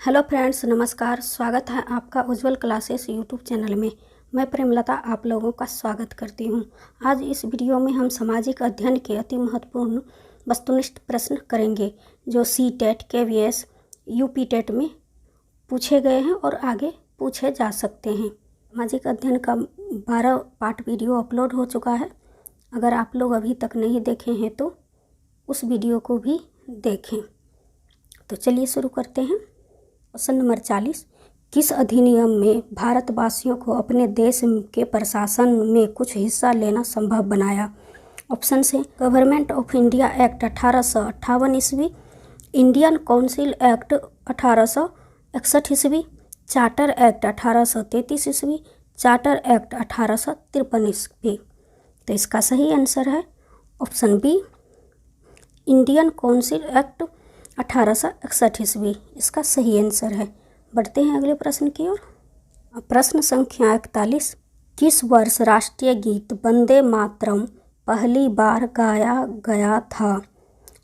Hello friends, नमस्कार। स्वागत है आपका उज्जवल क्लासेस यूट्यूब चैनल में। मैं प्रेमलता आप लोगों का स्वागत करती हूं। आज इस वीडियो में हम सामाजिक अध्ययन के अति महत्वपूर्ण वस्तुनिष्ठ प्रश्न करेंगे जो CTET, KVS, UPTET में पूछे गए हैं और आगे पूछे जा सकते हैं। सामाजिक अध्ययन का 12 पार्ट वीडियो अपलोड हो चुका है। अगर आप लोग अभी तक नहीं देखे हैं तो उस वीडियो को भी देखें। तो चलिए शुरू करते हैं। क्वेश्चन नंबर 40, किस अधिनियम में भारतवासियों को अपने देश के प्रशासन में कुछ हिस्सा लेना संभव बनाया? ऑप्शन है गवर्नमेंट ऑफ इंडिया एक्ट 1858 ईस्वी, इंडियन काउंसिल एक्ट 1861 ईस्वी, चार्टर एक्ट 1833 ईस्वी, चार्टर एक्ट 1853 ईस्वी। तो इसका सही आंसर है option B, Indian council act 1861 ईस्वी। इसका सही आंसर है। बढ़ते हैं अगले प्रश्न की ओर। प्रश्न संख्या 41, किस वर्ष राष्ट्रीय गीत वंदे मातरम पहली बार गाया गया था?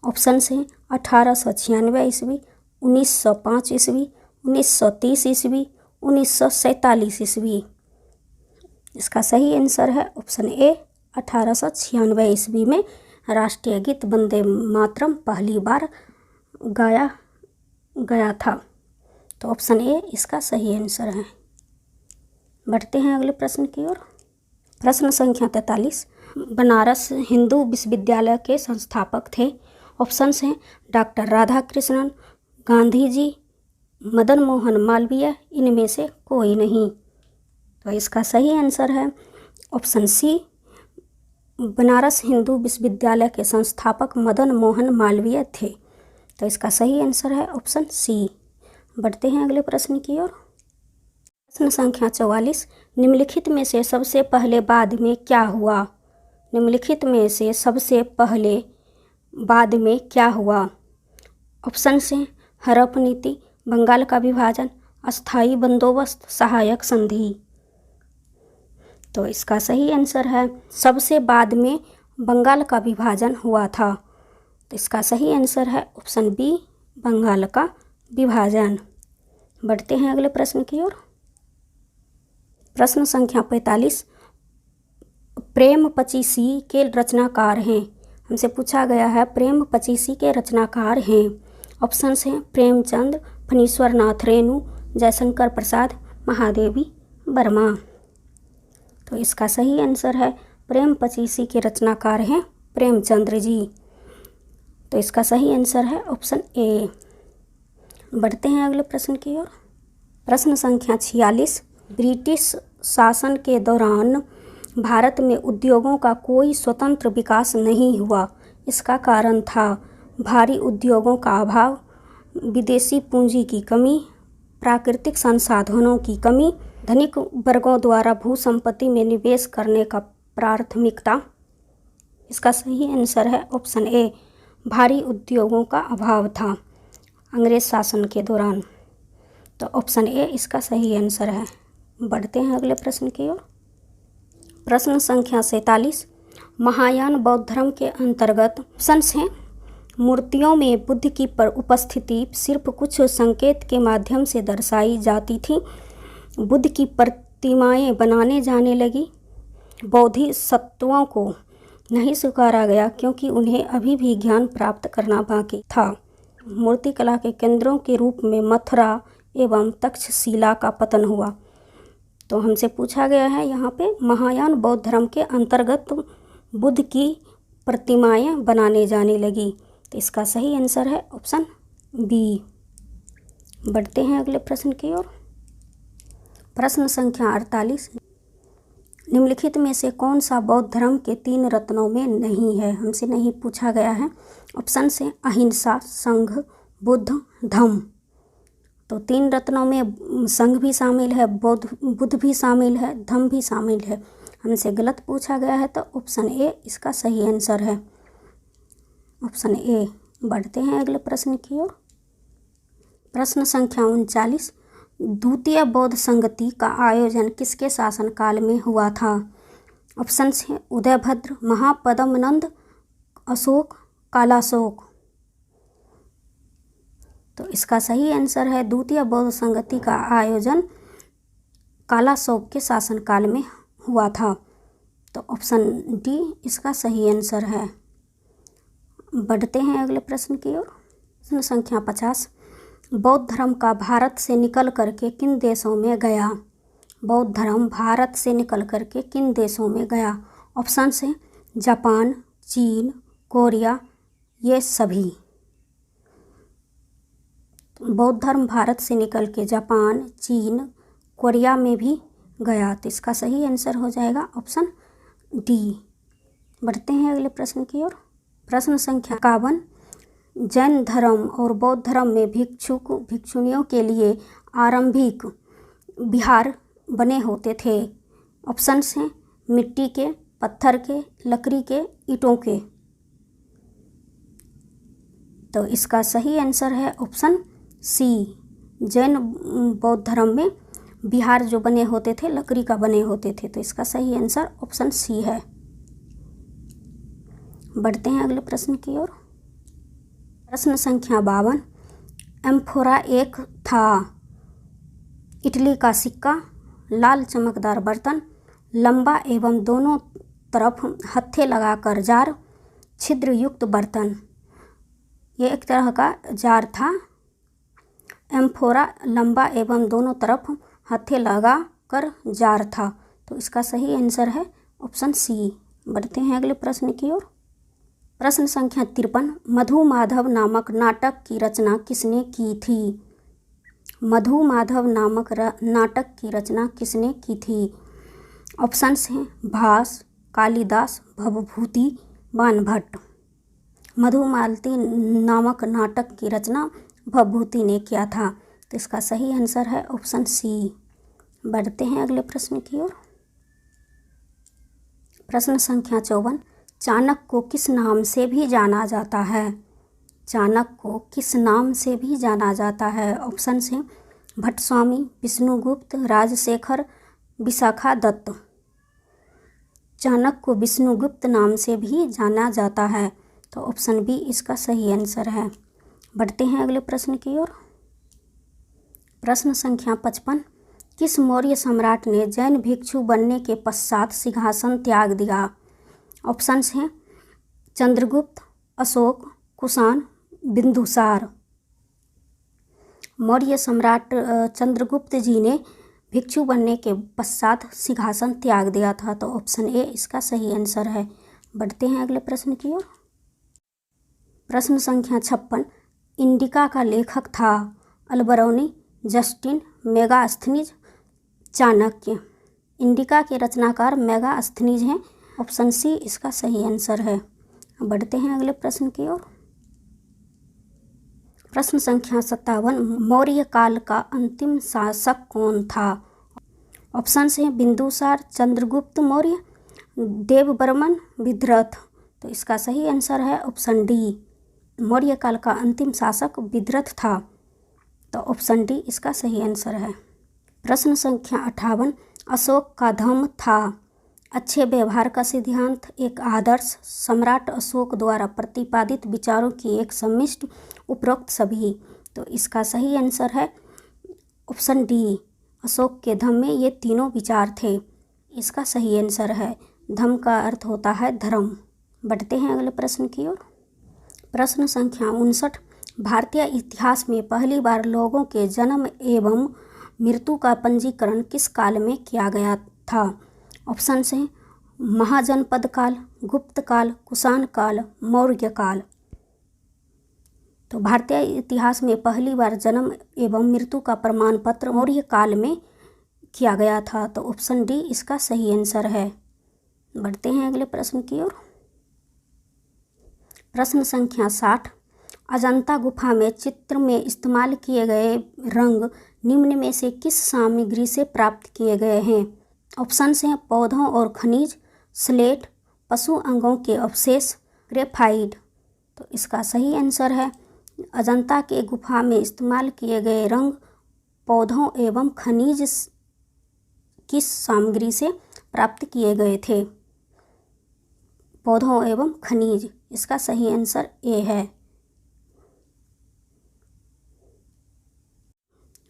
ऑप्शन है 1896 ईस्वी, 1905 ईस्वी, 1930 ईस्वी, 1947 ईस्वी। इसका सही आंसर है ऑप्शन ए, 1896 ईस्वी में राष्ट्रीय गीत वंदे मातरम पहली बार गाया गया था। तो ऑप्शन ए इसका सही आंसर है। बढ़ते हैं अगले प्रश्न की ओर। प्रश्न संख्या 43, बनारस हिंदू विश्वविद्यालय के संस्थापक थे? ऑप्शन हैं डॉक्टर राधाकृष्णन, गांधी जी, मदन मोहन मालवीय, इनमें से कोई नहीं। तो इसका सही आंसर है ऑप्शन सी, बनारस हिंदू विश्वविद्यालय के संस्थापक मदन मोहन मालवीय थे। तो इसका सही आंसर है ऑप्शन सी। बढ़ते हैं अगले प्रश्न की ओर। प्रश्न संख्या 44, निम्नलिखित में से सबसे पहले बाद में क्या हुआ? निम्नलिखित में से सबसे पहले बाद में क्या हुआ? ऑप्शन से हड़प नीति, बंगाल का विभाजन, अस्थायी बंदोबस्त, सहायक संधि। तो इसका सही आंसर है सबसे बाद में बंगाल का विभाजन हुआ था। तो इसका सही आंसर है ऑप्शन बी, बंगाल का विभाजन। बढ़ते हैं अगले प्रश्न की ओर। प्रश्न संख्या 45, प्रेम पचीसी के रचनाकार हैं? हमसे पूछा गया है प्रेम पचीसी के रचनाकार हैं। ऑप्शन हैं प्रेमचंद, फणीश्वर नाथ रेणु, जयशंकर प्रसाद, महादेवी वर्मा। तो इसका सही आंसर है प्रेम पचीसी के रचनाकार हैं प्रेमचंद्र जी। तो इसका सही आंसर है ऑप्शन ए। बढ़ते हैं अगले प्रश्न की ओर। प्रश्न संख्या 46, ब्रिटिश शासन के दौरान भारत में उद्योगों का कोई स्वतंत्र विकास नहीं हुआ। इसका कारण था भारी उद्योगों का अभाव, विदेशी पूंजी की कमी, प्राकृतिक संसाधनों की कमी, धनिक वर्गों द्वारा भू संपत्ति में निवेश करने का प्राथमिकता। इसका सही आंसर है ऑप्शन ए, भारी उद्योगों का अभाव था अंग्रेज शासन के दौरान। तो ऑप्शन ए इसका सही आंसर है। बढ़ते हैं अगले प्रश्न की ओर। प्रश्न संख्या 47, महायान बौद्ध धर्म के अंतर्गत ऑप्शन हैं मूर्तियों में बुद्ध की उपस्थिति सिर्फ कुछ संकेत के माध्यम से दर्शाई जाती थी, बुद्ध की प्रतिमाएं बनाने जाने लगी, बोधिसत्वों को नहीं स्वीकारा गया क्योंकि उन्हें अभी भी ज्ञान प्राप्त करना बाकी था, मूर्तिकला के केंद्रों के रूप में मथुरा एवं तक्षशिला का पतन हुआ। तो हमसे पूछा गया है यहाँ पे महायान बौद्ध धर्म के अंतर्गत बुद्ध की प्रतिमाएं बनाने जाने लगी। तो इसका सही आंसर है ऑप्शन बी। बढ़ते हैं अगले प्रश्न की ओर। प्रश्न संख्या 48, निम्नलिखित में से कौन सा बौद्ध धर्म के 3 रत्नों में नहीं है? हमसे नहीं पूछा गया है। ऑप्शन से अहिंसा, संघ, बुद्ध, धम्म। तो 3 रत्नों में संघ भी शामिल है, बुद्ध भी शामिल है, धम्म भी शामिल है। हमसे गलत पूछा गया है तो ऑप्शन ए इसका सही आंसर है, ऑप्शन ए। बढ़ते हैं अगले प्रश्न की ओर। प्रश्न संख्या 39, द्वितीय बौद्ध संगति का आयोजन किसके शासनकाल में हुआ था? ऑप्शन है उदयभद्र, महापद्मनंद, अशोक, कालाशोक। तो इसका सही आंसर है द्वितीय बौद्ध संगति का आयोजन कालाशोक के शासनकाल में हुआ था। तो ऑप्शन डी इसका सही आंसर है। बढ़ते हैं अगले प्रश्न की ओर। प्रश्न संख्या 50। बौद्ध धर्म का भारत से निकल करके किन देशों में गया? बौद्ध धर्म भारत से निकल करके किन देशों में गया? ऑप्शन है जापान, चीन, कोरिया, ये सभी। बौद्ध धर्म भारत से निकल के जापान, चीन, कोरिया में भी गया। तो इसका सही आंसर हो जाएगा ऑप्शन डी। बढ़ते हैं अगले प्रश्न की ओर। प्रश्न संख्या 51। जैन धर्म और बौद्ध धर्म में भिक्षुनियों के लिए आरंभिक विहार बने होते थे। ऑप्शंस हैं मिट्टी के, पत्थर के, लकड़ी के, ईंटों के। तो इसका सही आंसर है ऑप्शन सी। जैन बौद्ध धर्म में विहार जो बने होते थे लकड़ी का बने होते थे। तो इसका सही आंसर ऑप्शन सी है। बढ़ते हैं अगले प्रश्न की ओर। प्रश्न संख्या 52। एम्फोरा एक था। इटली का सिक्का, लाल चमकदार बर्तन, लंबा एवं दोनों तरफ हत्थे लगाकर जार, छिद्र युक्त बर्तन। ये एक तरह का जार था। एम्फोरा लंबा एवं दोनों तरफ हत्थे लगा कर जार था। तो इसका सही आंसर है ऑप्शन सी। बढ़ते हैं अगले प्रश्न की ओर। प्रश्न संख्या 53। मधु माधव नामक नाटक की रचना किसने की थी? मधु माधव नामक नाटक की रचना किसने की थी? ऑप्शंस हैं भास, कालिदास, भवभूति, बाणभट्ट। मधुमालती नामक नाटक की रचना भवभूति ने किया था। तो इसका सही आंसर है ऑप्शन सी। बढ़ते हैं अगले प्रश्न की ओर। प्रश्न संख्या 54। चाणक्य को किस नाम से भी जाना जाता है? चाणक्य को किस नाम से भी जाना जाता है? ऑप्शन हैं भट्टस्वामी, विष्णुगुप्त, राजशेखर, विशाखादत्त। चाणक्य को विष्णुगुप्त नाम से भी जाना जाता है। तो ऑप्शन बी इसका सही आंसर है। बढ़ते हैं अगले प्रश्न की ओर। प्रश्न संख्या 55। किस मौर्य सम्राट ने जैन भिक्षु बनने के पश्चात सिंहासन त्याग दिया? ऑप्शंस हैं चंद्रगुप्त, अशोक, कुषाण, बिंदुसार। मौर्य सम्राट चंद्रगुप्त जी ने भिक्षु बनने के पश्चात सिंहासन त्याग दिया था। तो ऑप्शन ए इसका सही आंसर है। बढ़ते हैं अगले प्रश्न की ओर। प्रश्न संख्या 56। इंडिका का लेखक था अल्बरोनी, जस्टिन, मेगास्थनीज, चाणक्य। इंडिका के रचनाकार मेगास्थनीज हैं। ऑप्शन सी इसका सही आंसर है। बढ़ते हैं अगले प्रश्न की ओर। प्रश्न संख्या 57। मौर्य काल का अंतिम शासक कौन था? ऑप्शन हैं बिंदुसार, चंद्रगुप्त मौर्य, देववर्मन, विद्रथ। तो इसका सही आंसर है ऑप्शन डी। मौर्य काल का अंतिम शासक विद्रथ था। तो ऑप्शन डी इसका सही आंसर है। प्रश्न संख्या 58। अशोक का धम्म था अच्छे व्यवहार का सिद्धांत, एक आदर्श, सम्राट अशोक द्वारा प्रतिपादित विचारों की एक सम्मिष्ट, उपरोक्त सभी। तो इसका सही आंसर है ऑप्शन डी। अशोक के धम्म में ये तीनों विचार थे। इसका सही आंसर है। धम्म का अर्थ होता है धर्म। बढ़ते हैं अगले प्रश्न की ओर। प्रश्न संख्या 59। भारतीय इतिहास में पहली बार लोगों के जन्म एवं मृत्यु का पंजीकरण किस काल में किया गया था? ऑप्शन हैं महाजनपद काल, गुप्त काल, कुषाण काल, मौर्य काल। तो भारतीय इतिहास में पहली बार जन्म एवं मृत्यु का प्रमाण पत्र मौर्य काल में किया गया था। तो ऑप्शन डी इसका सही आंसर है। बढ़ते हैं अगले प्रश्न की ओर। प्रश्न संख्या 60। अजंता गुफा में चित्र में इस्तेमाल किए गए रंग निम्न में से किस सामग्री से प्राप्त किए गए हैं? ऑप्शन हैं पौधों और खनिज, स्लेट, पशु अंगों के अवशेष, ग्रेफाइट। तो इसका सही आंसर है अजंता के गुफा में इस्तेमाल किए गए रंग पौधों एवं खनिज की सामग्री से प्राप्त किए गए थे। पौधों एवं खनिज, इसका सही आंसर ए है।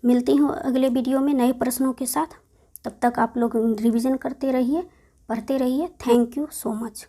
मिलती हूँ अगले वीडियो में नए प्रश्नों के साथ। तब तक आप लोग रिवीजन करते रहिए, पढ़ते रहिए। Thank you so much.